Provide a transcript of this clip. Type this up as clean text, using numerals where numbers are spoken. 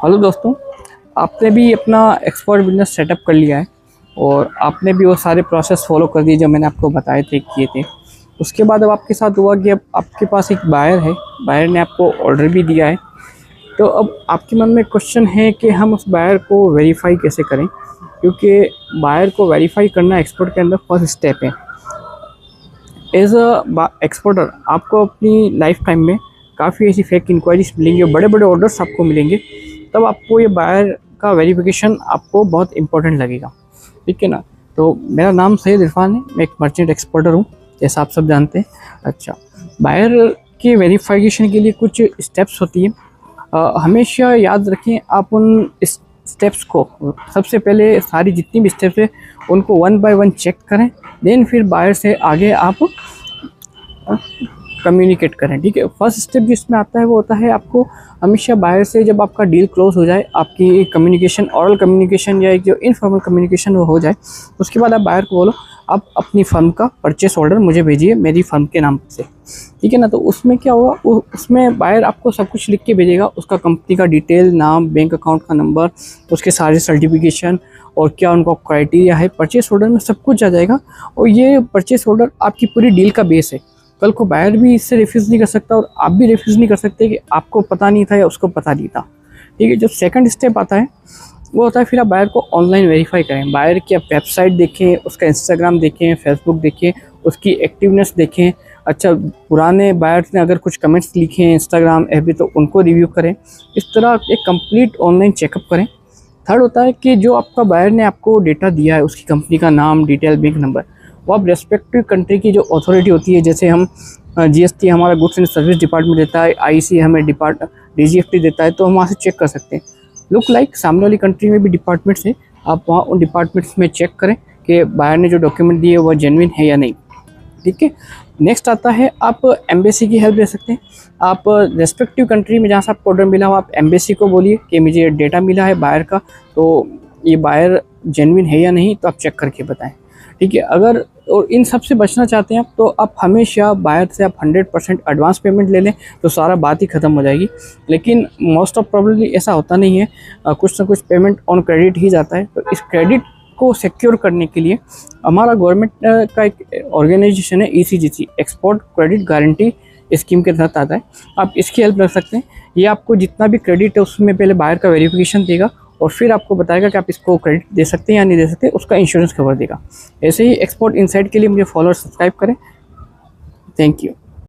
Hello दोस्तों, आपने भी अपना एक्सपोर्ट बिजनेस सेटअप कर लिया है और आपने भी वो सारे प्रोसेस फॉलो कर दिए जो मैंने आपको बताए थे किए थे। उसके बाद अब आपके साथ हुआ कि अब आपके पास एक बायर है, बायर ने आपको ऑर्डर भी दिया है। तो अब आपके मन में क्वेश्चन है कि हम उस बायर को वेरीफाई कैसे करें, क्योंकि बायर को वेरीफाई करना एक्सपोर्ट के अंदर फर्स्ट स्टेप है। एज अ एक्सपोर्टर आपको अपनी लाइफ टाइम में काफ़ी ऐसी फेक इंक्वायरीज मिलेंगी और बड़े बड़े ऑर्डर्स आपको मिलेंगे, तब आपको ये बायर का वेरिफिकेशन आपको बहुत इंपॉर्टेंट लगेगा। ठीक है ना। तो मेरा नाम सैयद इरफान है, मैं एक मर्चेंट एक्सपोर्टर हूँ, जैसा आप सब जानते हैं। अच्छा, बायर के वेरिफिकेशन के लिए कुछ स्टेप्स होती हैं। हमेशा याद रखें, आप उन स्टेप्स को सबसे पहले सारी जितनी भी स्टेप्स है उनको 1 बाय 1 चेक करें, देन फिर बायर से आगे आप कम्युनिकेट करें। ठीक है। फर्स्ट स्टेप जिसमें आता है वो होता है आपको हमेशा बायर से जब आपका डील क्लोज हो जाए, आपकी कम्युनिकेशन, ऑरल कम्युनिकेशन या एक जो इनफॉर्मल कम्युनिकेशन वो हो जाए, उसके बाद आप बायर को बोलो आप अपनी फर्म का परचेस ऑर्डर मुझे भेजिए मेरी फर्म के नाम से। ठीक है ना। तो उसमें क्या होगा, उसमें बायर आपको सब कुछ लिख के भेजेगा, उसका कंपनी का डिटेल, नाम, बैंक अकाउंट का नंबर, उसके सारे सर्टिफिकेशन और क्या उनका क्राइटेरिया है। परचेस ऑर्डर में सब कुछ आ जाएगा और ये परचेस ऑर्डर आपकी पूरी डील का बेस है। कल को बायर भी इससे रिफ्यूज़ नहीं कर सकता और आप भी रिफ्यूज़ नहीं कर सकते कि आपको पता नहीं था या उसको पता नहीं था। ठीक है। जो सेकंड स्टेप आता है वो होता है फिर आप बायर को ऑनलाइन वेरीफाई करें। बायर की आप वेबसाइट देखें, उसका इंस्टाग्राम देखें, फेसबुक देखें, उसकी एक्टिवनेस देखें। अच्छा, पुराने बायर्स ने अगर कुछ कमेंट्स लिखे हैं इंस्टाग्राम, एफबी, तो उनको रिव्यू करें। इस तरह एक कंप्लीट ऑनलाइन चेकअप करें। थर्ड होता है कि जो आपका बायर ने आपको डेटा दिया है, उसकी कंपनी का नाम, डिटेल, बैंक नंबर, वो आप रेस्पेक्टिव कंट्री की जो अथॉरिटी होती है, जैसे हम जीएसटी हमारा गुड्स एंड सर्विस डिपार्टमेंट देता है, आईसी हमें डीजीएफटी देता है, तो हम वहाँ से चेक कर सकते हैं। लुक लाइक सामने वाली कंट्री में भी डिपार्टमेंट्स हैं, आप वहाँ उन डिपार्टमेंट्स में चेक करें कि बायर ने जो डॉक्यूमेंट दिए वो जेन्युइन है या नहीं। ठीक है। नेक्स्ट आता है आप एम्बेसी की हेल्प ले सकते हैं। आप रेस्पेक्टिव कंट्री में जहाँ से आपको ऑर्डर मिला हो, आप एम्बेसी को बोलिए कि मुझे डेटा मिला है बायर का, तो ये बायर जेन्युइन है या नहीं, तो आप चेक करके बताएं। ठीक है। अगर और इन सब से बचना चाहते हैं आप, तो आप हमेशा बायर से आप 100% एडवांस पेमेंट ले लें, तो सारा बात ही ख़त्म हो जाएगी। लेकिन मोस्ट ऑफ प्रॉब्लली ऐसा होता नहीं है, कुछ ना कुछ पेमेंट ऑन क्रेडिट ही जाता है। तो इस क्रेडिट को सिक्योर करने के लिए हमारा गवर्नमेंट का एक ऑर्गेनाइजेशन है, ECGC, export credit guarantee scheme के तहत आता है। आप इसकी हेल्प रख सकते हैं। ये आपको जितना भी क्रेडिट है उसमें पहले बायर का वेरिफिकेशन देगा और फिर आपको बताएगा कि आप इसको क्रेडिट दे सकते हैं या नहीं दे सकते, उसका इंश्योरेंस कवर देगा। ऐसे ही एक्सपोर्ट इनसाइट के लिए मुझे फॉलो और सब्सक्राइब करें। Thank you.